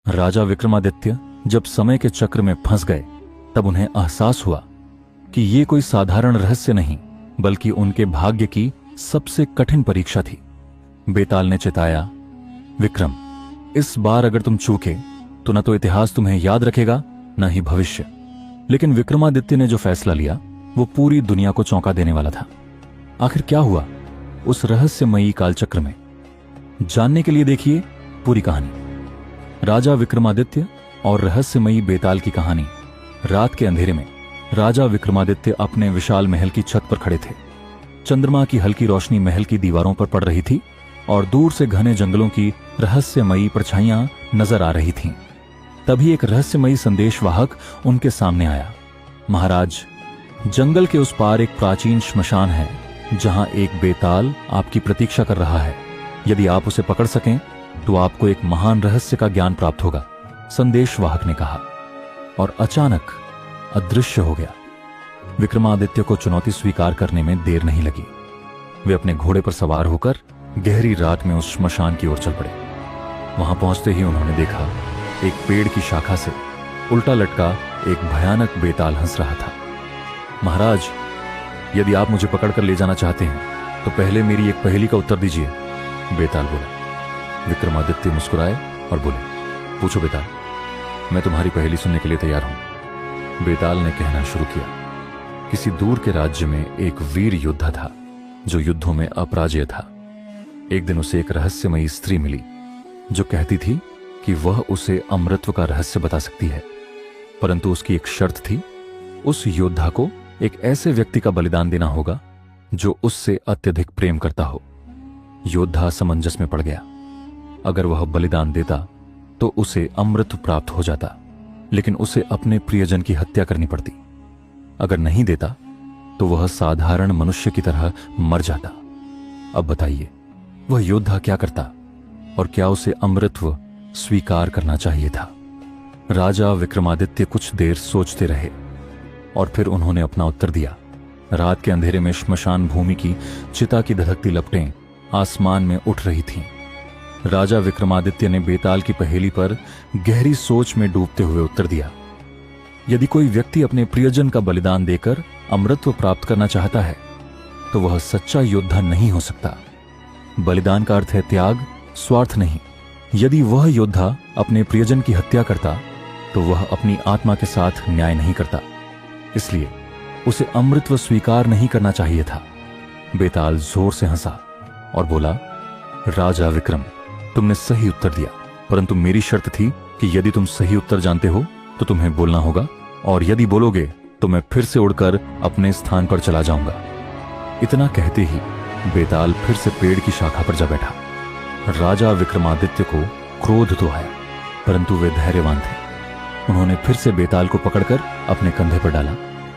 राजा विक्रमादित्य जब समय के चक्र में फंस गए तब उन्हें एहसास हुआ कि ये कोई साधारण रहस्य नहीं बल्कि उनके भाग्य की सबसे कठिन परीक्षा थी। बेताल ने चिताया, विक्रम, इस बार अगर तुम चूके तो न तो इतिहास तुम्हें याद रखेगा न ही भविष्य। लेकिन विक्रमादित्य ने जो फैसला लिया वो पूरी दुनिया को चौंका देने वाला था। आखिर क्या हुआ उस रहस्यमयी कालचक्र में, जानने के लिए देखिए पूरी कहानी। राजा विक्रमादित्य और रहस्यमयी बेताल की कहानी। रात के अंधेरे में राजा विक्रमादित्य अपने विशाल महल की छत पर खड़े थे। चंद्रमा की हल्की रोशनी महल की दीवारों पर पड़ रही थी और दूर से घने जंगलों की रहस्यमयी परछाइयां नजर आ रही थीं। तभी एक रहस्यमयी संदेशवाहक उनके सामने आया। महाराज, जंगल के उस पार एक प्राचीन श्मशान है जहां एक बेताल आपकी प्रतीक्षा कर रहा है। यदि आप उसे पकड़ सकें तो आपको एक महान रहस्य का ज्ञान प्राप्त होगा, संदेशवाहक ने कहा और अचानक अदृश्य हो गया। विक्रमादित्य को चुनौती स्वीकार करने में देर नहीं लगी। वे अपने घोड़े पर सवार होकर गहरी रात में उस श्मशान की ओर चल पड़े। वहां पहुंचते ही उन्होंने देखा एक पेड़ की शाखा से उल्टा लटका एक भयानक बेताल हंस रहा था। महाराज, यदि आप मुझे पकड़कर ले जाना चाहते हैं तो पहले मेरी एक पहेली का उत्तर दीजिए, बेताल बोला। विक्रमादित्य मुस्कुराए और बोले, पूछो बेताल, मैं तुम्हारी पहेली सुनने के लिए तैयार हूं। बेताल ने कहना शुरू किया। किसी दूर के राज्य में एक वीर योद्धा था जो युद्धों में अपराजय था। एक दिन उसे एक रहस्यमयी स्त्री मिली जो कहती थी कि वह उसे अमृतत्व का रहस्य बता सकती है, परंतु उसकी एक शर्त थी, उस योद्धा को एक ऐसे व्यक्ति का बलिदान देना होगा जो उससे अत्यधिक प्रेम करता हो। योद्धा असमंजस में पड़ गया। अगर वह बलिदान देता तो उसे अमृत प्राप्त हो जाता, लेकिन उसे अपने प्रियजन की हत्या करनी पड़ती। अगर नहीं देता तो वह साधारण मनुष्य की तरह मर जाता। अब बताइए, वह योद्धा क्या करता और क्या उसे अमृतत्व स्वीकार करना चाहिए था? राजा विक्रमादित्य कुछ देर सोचते रहे और फिर उन्होंने अपना उत्तर दिया। रात के अंधेरे में श्मशान भूमि की चिता की धधकती लपटें आसमान में उठ रही थीं। राजा विक्रमादित्य ने बेताल की पहेली पर गहरी सोच में डूबते हुए उत्तर दिया, यदि कोई व्यक्ति अपने प्रियजन का बलिदान देकर अमृतत्व प्राप्त करना चाहता है तो वह सच्चा योद्धा नहीं हो सकता। बलिदान का अर्थ है त्याग, स्वार्थ नहीं। यदि वह योद्धा अपने प्रियजन की हत्या करता तो वह अपनी आत्मा के साथ न्याय नहीं करता, इसलिए उसे अमृतत्व स्वीकार नहीं करना चाहिए था। बेताल जोर से हंसा और बोला, राजा विक्रम, तुमने सही उत्तर दिया, परंतु मेरी शर्त थी कि यदि तुम सही उत्तर जानते हो तो तुम्हें बोलना होगा, और यदि बोलोगे तो मैं फिर से उड़कर अपने स्थान पर चला जाऊंगा। इतना कहते ही बेताल फिर से पेड़ की शाखा पर जा बैठा। राजा विक्रमादित्य को क्रोध तो आया, परंतु वे धैर्यवान थे। उन्होंने फिर से बेताल को पकड़कर अपने कंधे पर डाला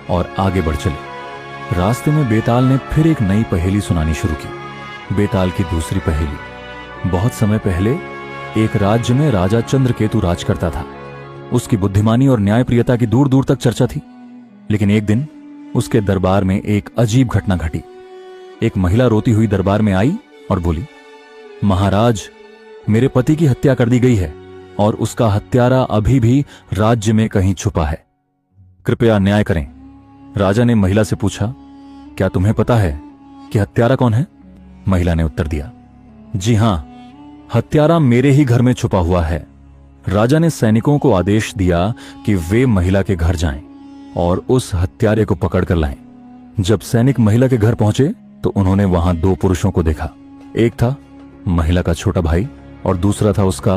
और आगे बढ़ चले। रास्ते में बेताल ने फिर एक नई पहेली सुनानी शुरू की। बेताल की दूसरी पहेली। बहुत समय पहले एक राज्य में राजा चंद्रकेतु राज करता था। उसकी बुद्धिमानी और न्यायप्रियता की दूर दूर तक चर्चा थी। लेकिन एक दिन उसके दरबार में एक अजीब घटना घटी। एक महिला रोती हुई दरबार में आई और बोली, महाराज, मेरे पति की हत्या कर दी गई है और उसका हत्यारा अभी भी राज्य में कहीं छुपा है। कृपया न्याय करें। राजा ने महिला से पूछा, क्या तुम्हें पता है कि हत्यारा कौन है? महिला ने उत्तर दिया, जी हां, हत्यारा मेरे ही घर में छुपा हुआ है। राजा ने सैनिकों को आदेश दिया कि वे महिला के घर जाएं और उस हत्यारे को पकड़ कर लाएं। जब सैनिक महिला के घर पहुंचे तो उन्होंने वहां दो पुरुषों को देखा। एक था महिला का छोटा भाई और दूसरा था उसका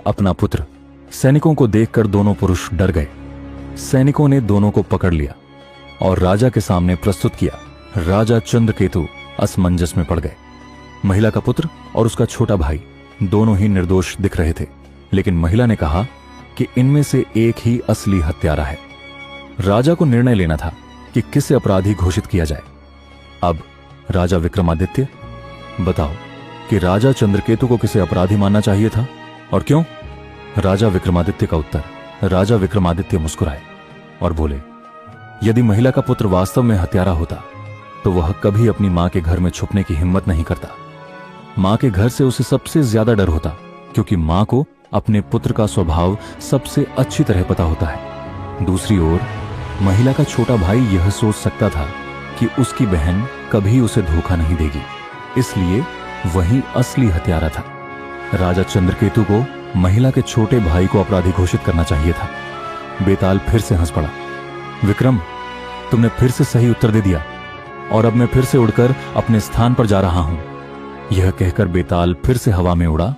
अपना पुत्र। सैनिकों को देखकर दोनों पुरुष डर गए। सैनिकों ने दोनों को पकड़ लिया और राजा के सामने प्रस्तुत किया। राजा चंद्रकेतु असमंजस में पड़ गए। महिला का पुत्र और उसका छोटा भाई दोनों ही निर्दोष दिख रहे थे, लेकिन महिला ने कहा कि इनमें से एक ही असली हत्यारा है। राजा को निर्णय लेना था कि किसे अपराधी घोषित किया जाए। अब राजा विक्रमादित्य, बताओ कि राजा चंद्रकेतु को किसे अपराधी मानना चाहिए था और क्यों? राजा विक्रमादित्य का उत्तर। राजा विक्रमादित्य मुस्कुराए और बोले, यदि महिला का पुत्र वास्तव में हत्यारा होता तो वह कभी अपनी मां के घर में छुपने की हिम्मत नहीं करता। मां के घर से उसे सबसे ज्यादा डर होता, क्योंकि मां को अपने पुत्र का स्वभाव सबसे अच्छी तरह पता होता है। दूसरी ओर महिला का छोटा भाई यह सोच सकता था कि उसकी बहन कभी उसे धोखा नहीं देगी, इसलिए वही असली हत्यारा था। राजा चंद्रकेतु को महिला के छोटे भाई को अपराधी घोषित करना चाहिए था। बेताल फिर से हंस पड़ा। विक्रम, तुमने फिर से सही उत्तर दे दिया और अब मैं फिर से उड़कर अपने स्थान पर जा रहा हूं। यह कहकर बेताल फिर से हवा में उड़ा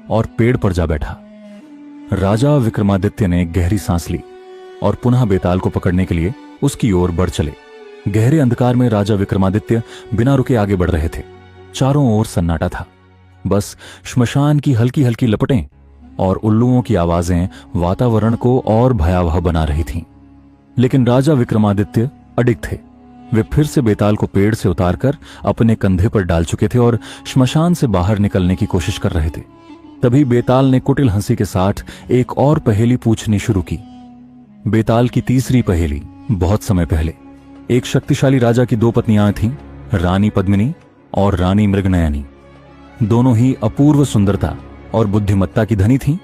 और पेड़ पर जा बैठा। राजा विक्रमादित्य ने गहरी सांस ली और पुनः बेताल को पकड़ने के लिए उसकी ओर बढ़ चले। गहरे अंधकार में राजा विक्रमादित्य बिना रुके आगे बढ़ रहे थे। चारों ओर सन्नाटा था। बस श्मशान की हल्की हल्की लपटें और उल्लुओं की आवाजें वातावरण को और भयावह बना रही थीं। लेकिन राजा विक्रमादित्य अडिग थे। वे फिर से बेताल को पेड़ से उतारकर अपने कंधे पर डाल चुके थे और श्मशान से बाहर निकलने की कोशिश कर रहे थे। तभी बेताल ने कुटिल हंसी के साथ एक और पहेली पूछनी शुरू की। बेताल की तीसरी पहेली। बहुत समय पहले एक शक्तिशाली राजा की 2 पत्नियां थीं, रानी पद्मिनी और रानी मृगनयनी। दोनों ही अपूर्व सुंदरता और बुद्धिमत्ता की धनी थीं,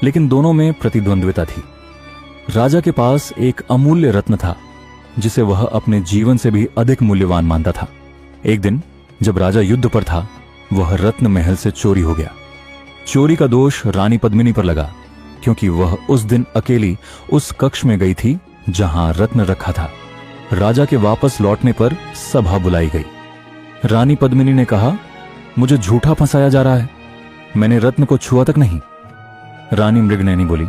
लेकिन दोनों में प्रतिद्वंद्विता थी। राजा के पास एक अमूल्य रत्न था जिसे वह अपने जीवन से भी अधिक मूल्यवान मानता था। एक दिन जब राजा युद्ध पर था, वह रत्न महल से चोरी हो गया। चोरी का दोष रानी पद्मिनी पर लगा, क्योंकि वह उस दिन अकेली उस कक्ष में गई थी जहां रत्न रखा था। राजा के वापस लौटने पर सभा बुलाई गई। रानी पद्मिनी ने कहा, मुझे झूठा फंसाया जा रहा है, मैंने रत्न को छुआ तक नहीं। रानी मृगनयनी बोली,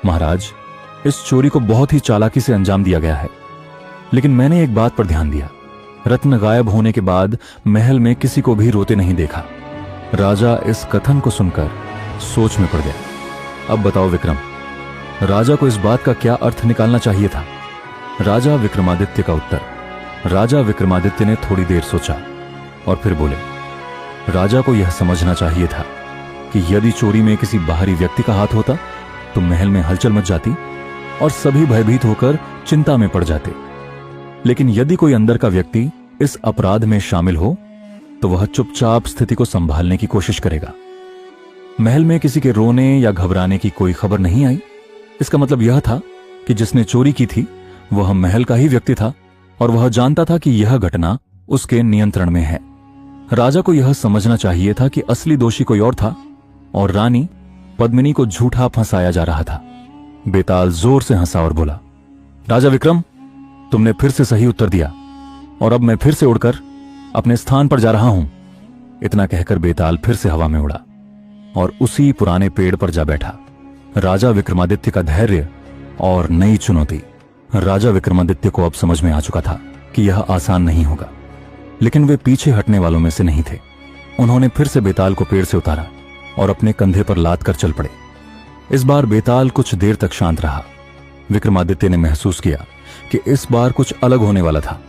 महाराज, इस चोरी को बहुत ही चालाकी से अंजाम दिया गया है, लेकिन मैंने एक बात पर ध्यान दिया। रत्न गायब होने के बाद महल में किसी को भी रोते नहीं देखा। राजा इस कथन को सुनकर सोच में पड़ गया। अब बताओ विक्रम, राजा को इस बात का क्या अर्थ निकालना चाहिए था? राजा विक्रमादित्य का उत्तर। राजा विक्रमादित्य ने थोड़ी देर सोचा और फिर बोले, राजा को यह समझना चाहिए था कि यदि चोरी में किसी बाहरी व्यक्ति का हाथ होता तो महल में हलचल मच जाती और सभी भयभीत होकर चिंता में पड़ जाते। लेकिन यदि कोई अंदर का व्यक्ति इस अपराध में शामिल हो तो वह चुपचाप स्थिति को संभालने की कोशिश करेगा। महल में किसी के रोने या घबराने की कोई खबर नहीं आई। इसका मतलब यह था कि जिसने चोरी की थी वह महल का ही व्यक्ति था और वह जानता था कि यह घटना उसके नियंत्रण में है। राजा को यह समझना चाहिए था कि असली दोषी कोई और था और रानी पद्मिनी को झूठा फंसाया जा रहा था। बेताल जोर से हंसा और बोला, राजा विक्रम, तुमने फिर से सही उत्तर दिया और अब मैं फिर से उड़कर अपने स्थान पर जा रहा हूं। इतना कहकर बेताल फिर से हवा में उड़ा और उसी पुराने पेड़ पर जा बैठा। राजा विक्रमादित्य का धैर्य और नई चुनौती। राजा विक्रमादित्य को अब समझ में आ चुका था कि यह आसान नहीं होगा, लेकिन वे पीछे हटने वालों में से नहीं थे। उन्होंने फिर से बेताल को पेड़ से उतारा और अपने कंधे पर लाद कर चल पड़े। इस बार बेताल कुछ देर तक शांत रहा। विक्रमादित्य ने महसूस किया कि इस बार कुछ अलग होने वाला था।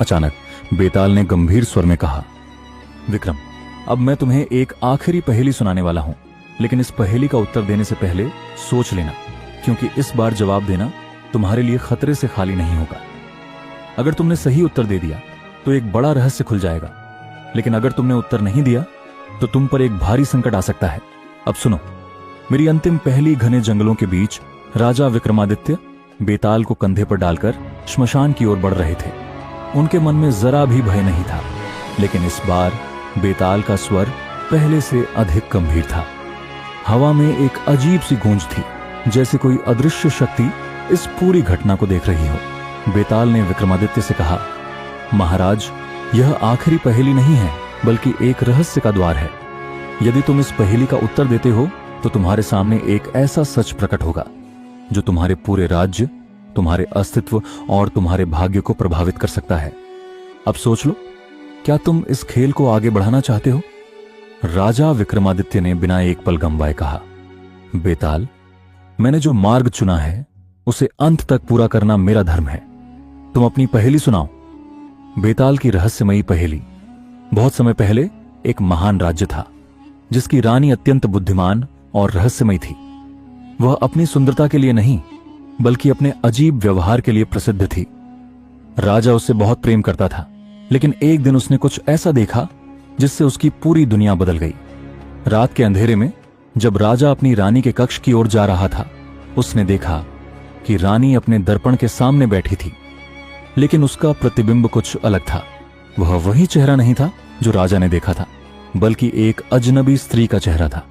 अचानक बेताल ने गंभीर स्वर में कहा, विक्रम, अब मैं तुम्हें एक आखिरी पहेली सुनाने वाला हूं, लेकिन इस पहेली का उत्तर देने से पहले सोच लेना, क्योंकि इस बार जवाब देना तुम्हारे लिए खतरे से खाली नहीं होगा। अगर तुमने सही उत्तर दे दिया तो एक बड़ा रहस्य खुल जाएगा, लेकिन अगर तुमने उत्तर नहीं दिया तो तुम पर एक भारी संकट आ सकता है। अब सुनो, मेरी अंतिम पहेली। घने जंगलों के बीच राजा विक्रमादित्य बेताल को कंधे पर डालकर श्मशान की ओर बढ़ रहे थे। उनके मन में जरा भी भय नहीं था, लेकिन इस बार बेताल का स्वर पहले से अधिक गंभीर था। हवा में एक अजीब सी गूंज थी, जैसे कोई अदृश्य शक्ति इस पूरी घटना को देख रही हो। बेताल ने विक्रमादित्य से कहा, महाराज, यह आखिरी पहेली नहीं है, बल्कि एक रहस्य का द्वार है। यदि तुम इस पहेली का उत्तर देते हो तो तुम्हारे सामने एक ऐसा सच प्रकट होगा जो तुम्हारे पूरे राज्य, तुम्हारे अस्तित्व और तुम्हारे भाग्य को प्रभावित कर सकता है। अब सोच लो, क्या तुम इस खेल को आगे बढ़ाना चाहते हो? राजा विक्रमादित्य ने बिना एक पल गंवाए कहा, बेताल, मैंने जो मार्ग चुना है उसे अंत तक पूरा करना मेरा धर्म है। तुम अपनी पहेली सुनाओ। बेताल की रहस्यमयी पहेली। बहुत समय पहले एक महान राज्य था जिसकी रानी अत्यंत बुद्धिमान और रहस्यमयी थी। वह अपनी सुंदरता के लिए नहीं, बल्कि अपने अजीब व्यवहार के लिए प्रसिद्ध थी। राजा उससे बहुत प्रेम करता था, लेकिन एक दिन उसने कुछ ऐसा देखा जिससे उसकी पूरी दुनिया बदल गई। रात के अंधेरे में जब राजा अपनी रानी के कक्ष की ओर जा रहा था, उसने देखा कि रानी अपने दर्पण के सामने बैठी थी, लेकिन उसका प्रतिबिंब कुछ अलग था। वह वही चेहरा नहीं था जो राजा ने देखा था, बल्कि एक अजनबी स्त्री का चेहरा था।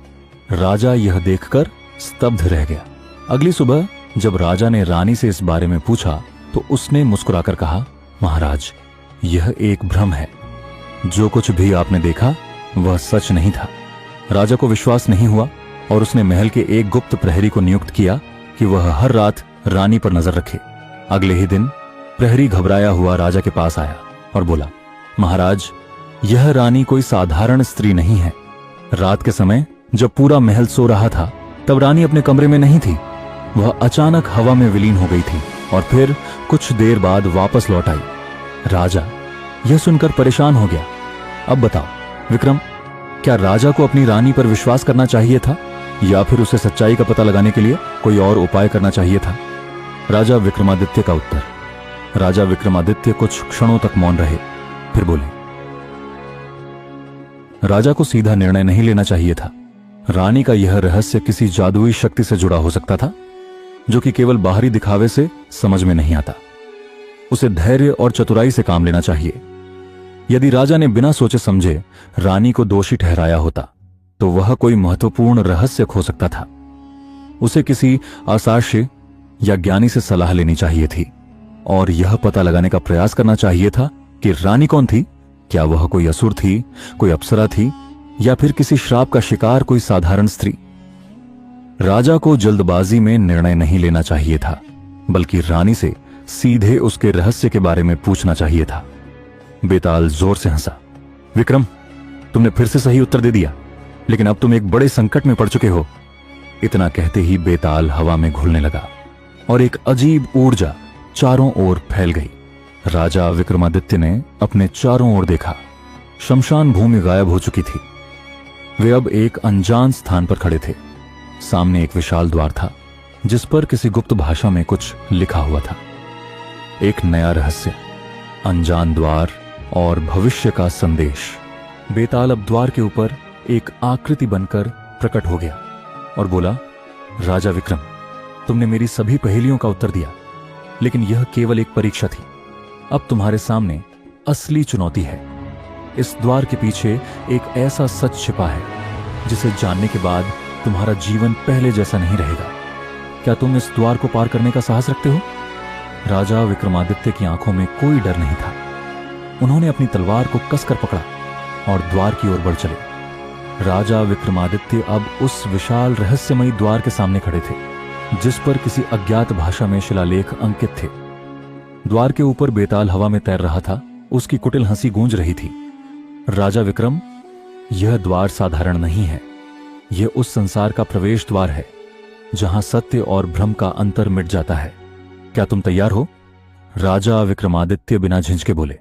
राजा यह देखकर स्तब्ध रह गया। अगली सुबह जब राजा ने रानी से इस बारे में पूछा तो उसने मुस्कुराकर कहा, महाराज, यह एक भ्रम है। जो कुछ भी आपने देखा वह सच नहीं था। राजा को विश्वास नहीं हुआ और उसने महल के एक गुप्त प्रहरी को नियुक्त किया कि वह हर रात रानी पर नजर रखे। अगले ही दिन प्रहरी घबराया हुआ राजा के पास आया और बोला, महाराज, यह रानी कोई साधारण स्त्री नहीं है। रात के समय जब पूरा महल सो रहा था तब रानी अपने कमरे में नहीं थी। वह अचानक हवा में विलीन हो गई थी और फिर कुछ देर बाद वापस लौट आई। राजा यह सुनकर परेशान हो गया। अब बताओ विक्रम, क्या राजा को अपनी रानी पर विश्वास करना चाहिए था या फिर उसे सच्चाई का पता लगाने के लिए कोई और उपाय करना चाहिए था? राजा विक्रमादित्य का उत्तर। राजा विक्रमादित्य कुछ क्षणों तक मौन रहे, फिर बोले, राजा को सीधा निर्णय नहीं लेना चाहिए था। रानी का यह रहस्य किसी जादुई शक्ति से जुड़ा हो सकता था जो कि केवल बाहरी दिखावे से समझ में नहीं आता। उसे धैर्य और चतुराई से काम लेना चाहिए। यदि राजा ने बिना सोचे समझे रानी को दोषी ठहराया होता तो वह कोई महत्वपूर्ण रहस्य खो सकता था। उसे किसी असाक्ष्य या ज्ञानी से सलाह लेनी चाहिए थी और यह पता लगाने का प्रयास करना चाहिए था कि रानी कौन थी। क्या वह कोई असुर थी, कोई अप्सरा थी या फिर किसी श्राप का शिकार कोई साधारण स्त्री? राजा को जल्दबाजी में निर्णय नहीं लेना चाहिए था, बल्कि रानी से सीधे उसके रहस्य के बारे में पूछना चाहिए था। बेताल जोर से हंसा। विक्रम, तुमने फिर से सही उत्तर दे दिया, लेकिन अब तुम एक बड़े संकट में पड़ चुके हो। इतना कहते ही बेताल हवा में घुलने लगा और एक अजीब ऊर्जा चारों ओर फैल गई। राजा विक्रमादित्य ने अपने चारों ओर देखा। शमशान भूमि गायब हो चुकी थी। वे अब एक अनजान स्थान पर खड़े थे। सामने एक विशाल द्वार था जिस पर किसी गुप्त भाषा में कुछ लिखा हुआ था। एक नया रहस्य, अनजान द्वार और भविष्य का संदेश। बेताल अब द्वार के ऊपर एक आकृति बनकर प्रकट हो गया और बोला, राजा विक्रम, तुमने मेरी सभी पहेलियों का उत्तर दिया, लेकिन यह केवल एक परीक्षा थी। अब तुम्हारे सामने असली चुनौती है। इस द्वार के पीछे एक ऐसा सच छिपा है जिसे जानने के बाद तुम्हारा जीवन पहले जैसा नहीं रहेगा। क्या तुम इस द्वार को पार करने का साहस रखते हो? राजा विक्रमादित्य की आंखों में कोई डर नहीं था। उन्होंने अपनी तलवार को कसकर पकड़ा और द्वार की ओर बढ़ चले। राजा विक्रमादित्य अब उस विशाल रहस्यमयी द्वार के सामने खड़े थे जिस पर किसी अज्ञात भाषा में शिलालेख अंकित थे। द्वार के ऊपर बेताल हवा में तैर रहा था। उसकी कुटिल हंसी गूंज रही थी। राजा विक्रम, यह द्वार साधारण नहीं है। यह उस संसार का प्रवेश द्वार है जहां सत्य और भ्रम का अंतर मिट जाता है। क्या तुम तैयार हो? राजा विक्रमादित्य बिना झिझके बोले,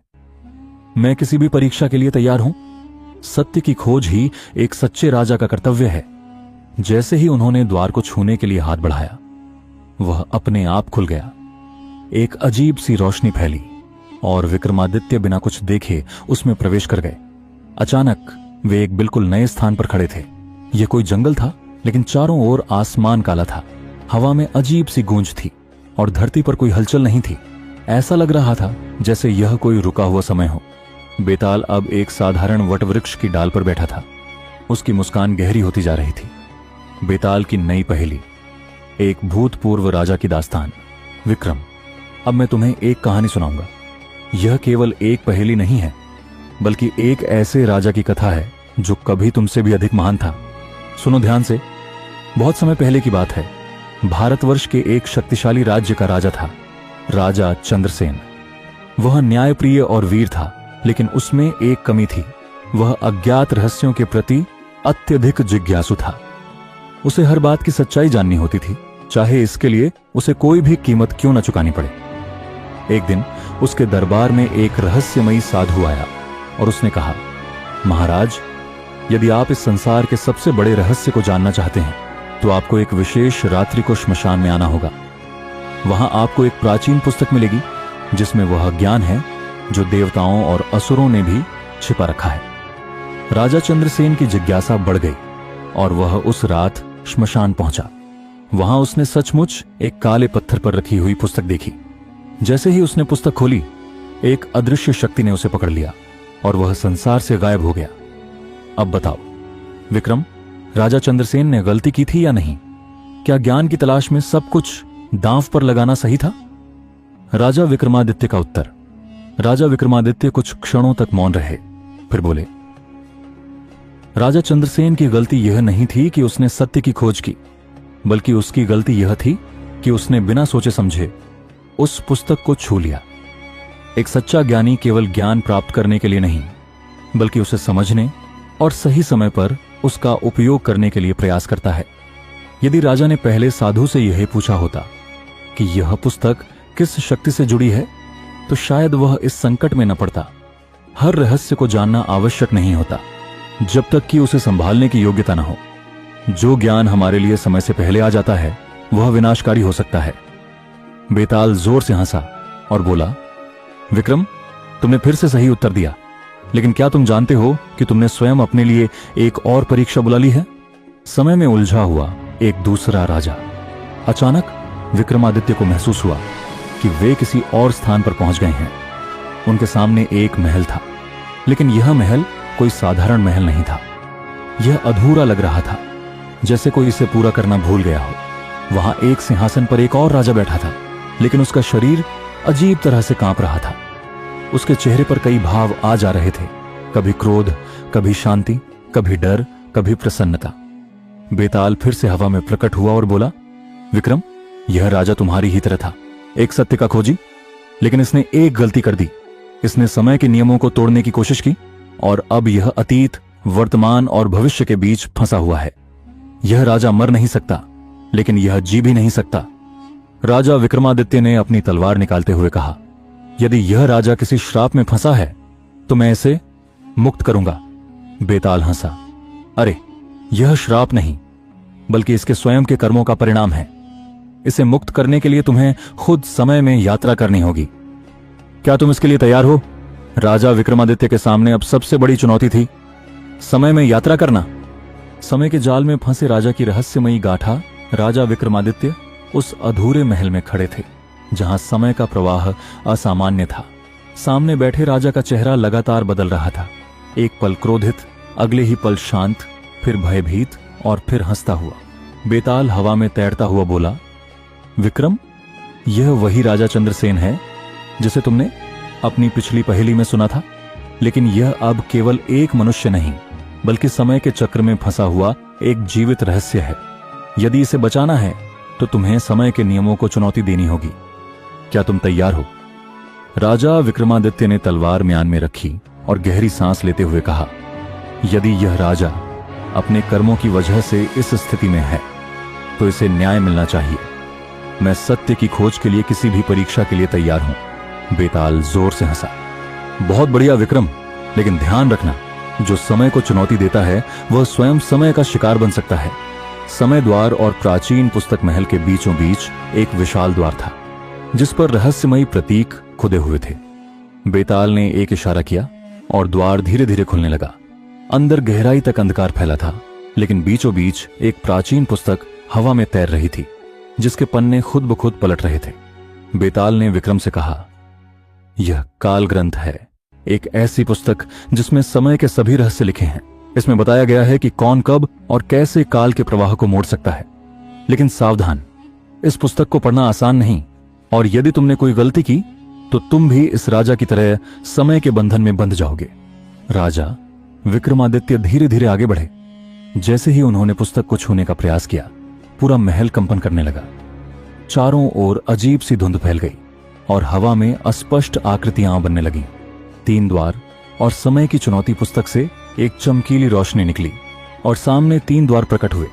मैं किसी भी परीक्षा के लिए तैयार हूं। सत्य की खोज ही एक सच्चे राजा का कर्तव्य है। जैसे ही उन्होंने द्वार को छूने के लिए हाथ बढ़ाया, वह अपने आप खुल गया। एक अजीब सी रोशनी फैली और विक्रमादित्य बिना कुछ देखे उसमें प्रवेश कर गए। अचानक वे एक बिल्कुल नए स्थान पर खड़े थे। यह कोई जंगल था, लेकिन चारों ओर आसमान काला था। हवा में अजीब सी गूंज थी और धरती पर कोई हलचल नहीं थी। ऐसा लग रहा था जैसे यह कोई रुका हुआ समय हो। बेताल अब एक साधारण वटवृक्ष की डाल पर बैठा था। उसकी मुस्कान गहरी होती जा रही थी। बेताल की नई पहेली, एक भूतपूर्व राजा की दास्तान। विक्रम, अब मैं तुम्हें एक कहानी सुनाऊंगा। यह केवल एक पहेली नहीं है, बल्कि एक ऐसे राजा की कथा है जो कभी तुमसे भी अधिक महान था। सुनो ध्यान से। बहुत समय पहले की बात है। भारतवर्ष के एक शक्तिशाली राज्य का राजा था, राजा चंद्रसेन। वह न्यायप्रिय और वीर था, लेकिन उसमें एक कमी थी। वह अज्ञात रहस्यों के प्रति अत्यधिक जिज्ञासु था। उसे हर बात की सच्चाई जाननी होती थी, चाहे इसके लिए उसे कोई भी कीमत क्यों न चुकानी पड़े। एक दिन उसके दरबार में एक रहस्यमयी साधु आया और उसने कहा, महाराज, यदि आप इस संसार के सबसे बड़े रहस्य को जानना चाहते हैं तो आपको एक विशेष रात्रि को श्मशान में आना होगा। वहां आपको एक प्राचीन पुस्तक मिलेगी जिसमें वह ज्ञान है जो देवताओं और असुरों ने भी छिपा रखा है। राजा चंद्रसेन की जिज्ञासा बढ़ गई। और वह उस रात श्मशान पहुंचा। वहां उसने सचमुच एक काले पत्थर पर रखी हुई पुस्तक देखी। जैसे ही उसने पुस्तक खोली, एक अदृश्य शक्ति ने उसे पकड़ लिया और वह संसार से गायब हो गया। अब बताओ विक्रम, राजा चंद्रसेन ने गलती की थी या नहीं? क्या ज्ञान की तलाश में सब कुछ दांव पर लगाना सही था? राजा विक्रमादित्य का उत्तर। राजा विक्रमादित्य कुछ क्षणों तक मौन रहे, फिर बोले, राजा चंद्रसेन की गलती यह नहीं थी कि उसने सत्य की खोज की, बल्कि उसकी गलती यह थी कि उसने बिना सोचे समझे उस पुस्तक को छू लिया। एक सच्चा ज्ञानी केवल ज्ञान प्राप्त करने के लिए नहीं, बल्कि उसे समझने और सही समय पर उसका उपयोग करने के लिए प्रयास करता है। यदि राजा ने पहले साधु से यह पूछा होता कि यह पुस्तक किस शक्ति से जुड़ी है, तो शायद वह इस संकट में न पड़ता। हर रहस्य को जानना आवश्यक नहीं होता जब तक कि उसे संभालने की योग्यता न हो। जो ज्ञान हमारे लिए समय से पहले आ जाता है वह विनाशकारी हो सकता है। बेताल जोर से हंसा और बोला, विक्रम, तुमने फिर से सही उत्तर दिया, लेकिन क्या तुम जानते हो कि तुमने स्वयं अपने लिए एक और परीक्षा बुला ली है? समय में उलझा हुआ एक दूसरा राजा। अचानक विक्रमादित्य को महसूस हुआ कि वे किसी और स्थान पर पहुंच गए हैं। उनके सामने एक महल था, लेकिन यह महल कोई साधारण महल नहीं था। यह अधूरा लग रहा था, जैसे कोई इसे पूरा करना भूल गया हो। वहां एक सिंहासन पर एक और राजा बैठा था, लेकिन उसका शरीर अजीब तरह से कांप रहा था। उसके चेहरे पर कई भाव आ जा रहे थे, कभी क्रोध, कभी शांति, कभी डर, कभी प्रसन्नता। बेताल फिर से हवा में प्रकट हुआ और बोला, विक्रम, यह राजा तुम्हारी ही तरह था, एक सत्य का खोजी, लेकिन इसने एक गलती कर दी। इसने समय के नियमों को तोड़ने की कोशिश की और अब यह अतीत, वर्तमान और भविष्य के बीच फंसा हुआ है। यह राजा मर नहीं सकता, लेकिन यह जी भी नहीं सकता। राजा विक्रमादित्य ने अपनी तलवार निकालते हुए कहा, यदि यह राजा किसी श्राप में फंसा है तो मैं इसे मुक्त करूंगा। बेताल हंसा, अरे, यह श्राप नहीं, बल्कि इसके स्वयं के कर्मों का परिणाम है। इसे मुक्त करने के लिए तुम्हें खुद समय में यात्रा करनी होगी। क्या तुम इसके लिए तैयार हो? राजा विक्रमादित्य के सामने अब सबसे बड़ी चुनौती थी समय में यात्रा करना। समय के जाल में फंसे राजा की रहस्यमयी गाथा। राजा विक्रमादित्य उस अधूरे महल में खड़े थे, जहां समय का प्रवाह असामान्य था। सामने बैठे राजा का चेहरा लगातार बदल रहा था। एक पल क्रोधित, अगले ही पल शांत, फिर भयभीत और फिर हंसता हुआ। बेताल हवा में तैरता हुआ बोला, विक्रम, यह वही राजा चंद्रसेन है जिसे तुमने अपनी पिछली पहेली में सुना था, लेकिन यह अब केवल एक मनुष्य नहीं, बल्कि समय के चक्र में फंसा हुआ एक जीवित रहस्य है। यदि इसे बचाना है तो तुम्हें समय के नियमों को चुनौती देनी होगी। क्या तुम तैयार हो? राजा विक्रमादित्य ने तलवार म्यान में रखी और गहरी सांस लेते हुए कहा, यदि यह राजा अपने कर्मों की वजह से इस स्थिति में है तो इसे न्याय मिलना चाहिए। मैं सत्य की खोज के लिए किसी भी परीक्षा के लिए तैयार हूं। बेताल जोर से हंसा। बहुत बढ़िया विक्रम, लेकिन ध्यान रखना, जो समय को चुनौती देता है वह स्वयं समय का शिकार बन सकता है। समय द्वार और प्राचीन पुस्तक महल के बीचों बीच एक विशाल द्वार था, जिस पर रहस्यमयी प्रतीक खुदे हुए थे। बेताल ने एक इशारा किया और द्वार धीरे धीरे खुलने लगा। अंदर गहराई तक अंधकार फैला था, लेकिन बीचों बीच एक प्राचीन पुस्तक हवा में तैर रही थी, जिसके पन्ने खुद ब खुद पलट रहे थे। बेताल ने विक्रम से कहा, यह काल ग्रंथ है, एक ऐसी पुस्तक जिसमें समय के सभी रहस्य लिखे हैं। इसमें बताया गया है कि कौन कब और कैसे काल के प्रवाह को मोड़ सकता है। लेकिन सावधान, इस पुस्तक को पढ़ना आसान नहीं, और यदि तुमने कोई गलती की तो तुम भी इस राजा की तरह समय के बंधन में बंध जाओगे। राजा विक्रमादित्य धीरे धीरे आगे बढ़े। जैसे ही उन्होंने पुस्तक को छूने का प्रयास किया, पूरा महल कंपन करने लगा। चारों ओर अजीब सी धुंध फैल गई और हवा में अस्पष्ट आकृतियां बनने लगीं। 3 द्वार और समय की चुनौती पुस्तक से एक चमकीली रोशनी निकली और सामने 3 द्वार प्रकट हुए।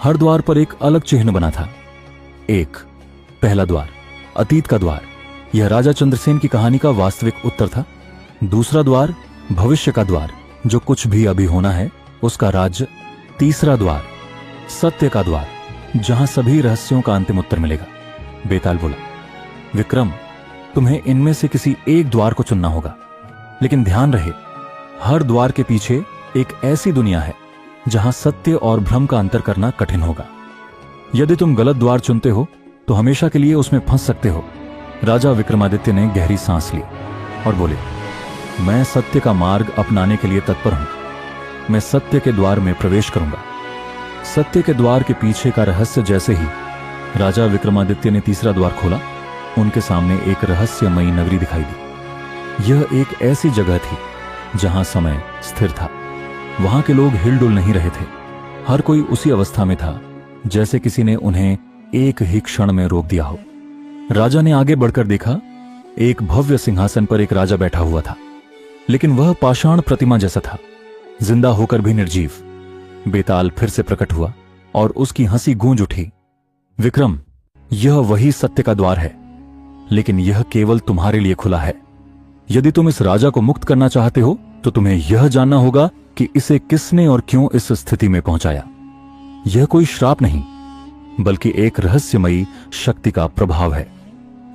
हर द्वार पर एक अलग चिन्ह बना था। पहला द्वार, अतीत का द्वार, यह राजा चंद्रसेन की कहानी का वास्तविक उत्तर था। दूसरा द्वार, भविष्य का द्वार, जो कुछ भी अभी होना है उसका राज्य। तीसरा द्वार, सत्य का द्वार, जहां सभी रहस्यों का अंतिम उत्तर मिलेगा। बेताल बोला, विक्रम, तुम्हें इनमें से किसी एक द्वार को चुनना होगा, लेकिन ध्यान रहे, हर द्वार के पीछे एक ऐसी दुनिया है जहां सत्य और भ्रम का अंतर करना कठिन होगा। यदि तुम गलत द्वार चुनते हो तो हमेशा के लिए उसमें फंस सकते हो। राजा विक्रमादित्य ने गहरी सांस ली और बोले, मैं सत्य का मार्ग अपनाने के लिए तत्पर हूं। मैं सत्य के द्वार में प्रवेश करूंगा। सत्य के द्वार के पीछे का रहस्य जैसे ही राजा विक्रमादित्य ने तीसरा द्वार खोला, उनके सामने एक रहस्यमयी नगरी दिखाई दी। यह एक ऐसी जगह थी जहां समय स्थिर था। वहां के लोग हिलडुल नहीं रहे थे। हर कोई उसी अवस्था में था जैसे किसी ने उन्हें एक ही क्षण में रोक दिया हो। राजा ने आगे बढ़कर देखा, एक भव्य सिंहासन पर एक राजा बैठा हुआ था, लेकिन वह पाषाण प्रतिमा जैसा था, जिंदा होकर भी निर्जीव। बेताल फिर से प्रकट हुआ और उसकी हंसी गूंज उठी। विक्रम, यह वही सत्य का द्वार है, लेकिन यह केवल तुम्हारे लिए खुला है। यदि तुम इस राजा को मुक्त करना चाहते हो तो तुम्हें यह जानना होगा कि इसे किसने और क्यों इस स्थिति में पहुंचाया। यह कोई श्राप नहीं, बल्कि एक रहस्यमयी शक्ति का प्रभाव है।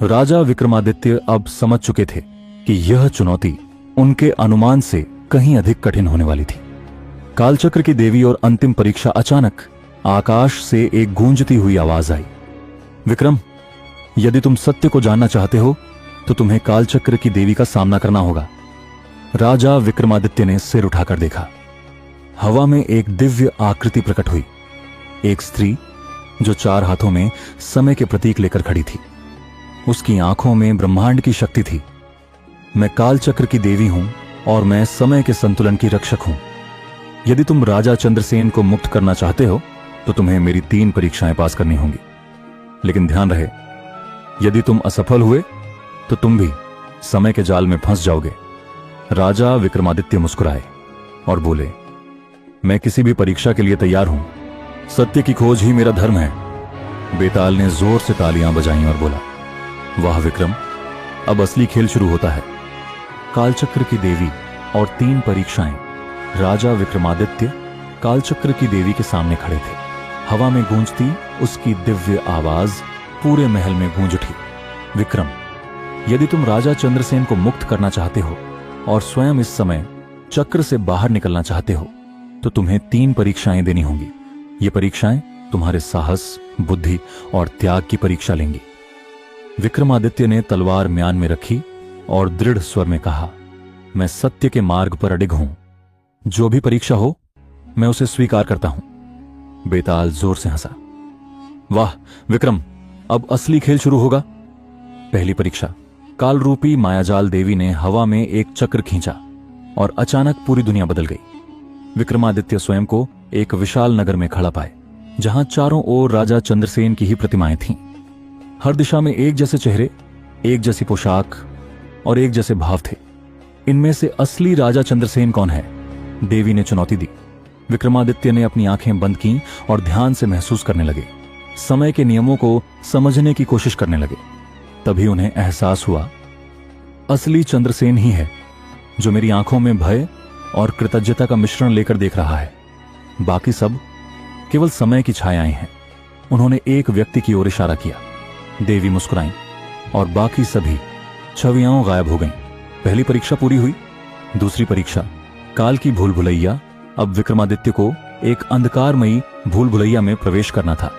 राजा विक्रमादित्य अब समझ चुके थे कि यह चुनौती उनके अनुमान से कहीं अधिक कठिन होने वाली थी। कालचक्र की देवी और अंतिम परीक्षा। अचानक आकाश से एक गूंजती हुई आवाज आई, विक्रम, यदि तुम सत्य को जानना चाहते हो तो तुम्हें कालचक्र की देवी का सामना करना होगा। राजा विक्रमादित्य ने सिर उठाकर देखा। हवा में एक दिव्य आकृति प्रकट हुई, एक स्त्री जो 4 हाथों में समय के प्रतीक लेकर खड़ी थी। उसकी आंखों में ब्रह्मांड की शक्ति थी। मैं कालचक्र की देवी हूं और मैं समय के संतुलन की रक्षक हूं। यदि तुम राजा चंद्रसेन को मुक्त करना चाहते हो तो तुम्हें मेरी 3 परीक्षाएं पास करनी होंगी। लेकिन ध्यान रहे, यदि तुम असफल हुए तो तुम भी समय के जाल में फंस जाओगे। राजा विक्रमादित्य मुस्कुराए और बोले, मैं किसी भी परीक्षा के लिए तैयार हूं। सत्य की खोज ही मेरा धर्म है। बेताल ने जोर से तालियां बजाईं और बोला, वाह विक्रम, अब असली खेल शुरू होता है। कालचक्र की देवी और 3 परीक्षाएं। राजा विक्रमादित्य कालचक्र की देवी के सामने खड़े थे। हवा में गूंजती उसकी दिव्य आवाज पूरे महल में गूंज उठी। विक्रम, यदि तुम राजा चंद्रसेन को मुक्त करना चाहते हो और स्वयं इस समय चक्र से बाहर निकलना चाहते हो तो तुम्हें 3 परीक्षाएं देनी होंगी। ये परीक्षाएं तुम्हारे साहस, बुद्धि और त्याग की परीक्षा लेंगी। विक्रमादित्य ने तलवार म्यान में रखी और दृढ़ स्वर में कहा, मैं सत्य के मार्ग पर अडिग हूं। जो भी परीक्षा हो मैं उसे स्वीकार करता हूं। बेताल जोर से हंसा। वाह विक्रम, अब असली खेल शुरू होगा। पहली परीक्षा। काल रूपी मायाजाल देवी ने हवा में एक चक्र खींचा और अचानक पूरी दुनिया बदल गई। विक्रमादित्य स्वयं को एक विशाल नगर में खड़ा पाए, जहां चारों ओर राजा चंद्रसेन की ही प्रतिमाएं थीं। हर दिशा में एक जैसे चेहरे, एक जैसी पोशाक और एक जैसे भाव थे। इनमें से असली राजा चंद्रसेन कौन है? देवी ने चुनौती दी। विक्रमादित्य ने अपनी आंखें बंद की और ध्यान से महसूस करने लगे, समय के नियमों को समझने की कोशिश करने लगे। तभी उन्हें एहसास हुआ, असली चंद्रसेन ही है जो मेरी आंखों में भय और कृतज्ञता का मिश्रण लेकर देख रहा है। बाकी सब केवल समय की छायाएं हैं। उन्होंने एक व्यक्ति की ओर इशारा किया। देवी मुस्कुराईं और बाकी सभी छवियां गायब हो गईं। पहली परीक्षा पूरी हुई। दूसरी परीक्षा, काल की भूल भुलैया। अब विक्रमादित्य को एक अंधकारमयी भूल भुलैया में प्रवेश करना था,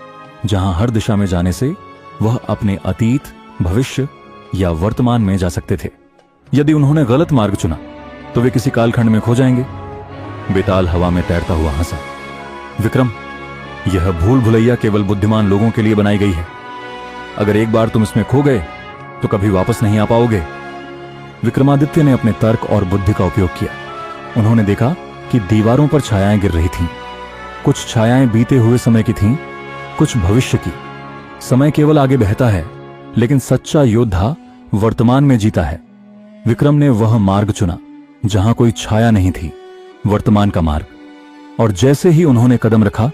जहां हर दिशा में जाने से वह अपने अतीत, भविष्य या वर्तमान में जा सकते थे। यदि उन्होंने गलत मार्ग चुना तो वे किसी कालखंड में खो जाएंगे। बेताल हवा में तैरता हुआ हंसा। विक्रम, यह भूल भुलैया केवल बुद्धिमान लोगों के लिए बनाई गई है। अगर एक बार तुम इसमें खो गए तो कभी वापस नहीं आ पाओगे। विक्रमादित्य ने अपने तर्क और बुद्धि का उपयोग किया। उन्होंने देखा कि दीवारों पर छायाएं गिर रही थीं। कुछ छायाएं बीते हुए समय की थीं, कुछ भविष्य की। समय केवल आगे बहता है, लेकिन सच्चा योद्धा वर्तमान में जीता है। विक्रम ने वह मार्ग चुना जहां कोई छाया नहीं थी, वर्तमान का मार्ग। और जैसे ही उन्होंने कदम रखा,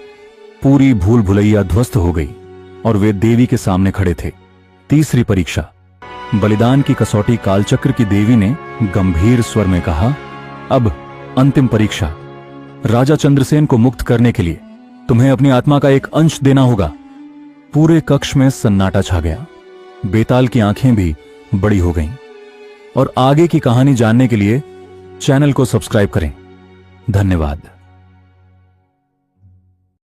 पूरी भूल भुलैया ध्वस्त हो गई और वे देवी के सामने खड़े थे। तीसरी परीक्षा, बलिदान की कसौटी। कालचक्र की देवी ने गंभीर स्वर में कहा, अब अंतिम परीक्षा। राजा चंद्रसेन को मुक्त करने के लिए तुम्हें अपनी आत्मा का एक अंश देना होगा। पूरे कक्ष में सन्नाटा छा गया। बेताल की आंखें भी बड़ी हो गईं। और आगे की कहानी जानने के लिए चैनल को सब्सक्राइब करें। धन्यवाद।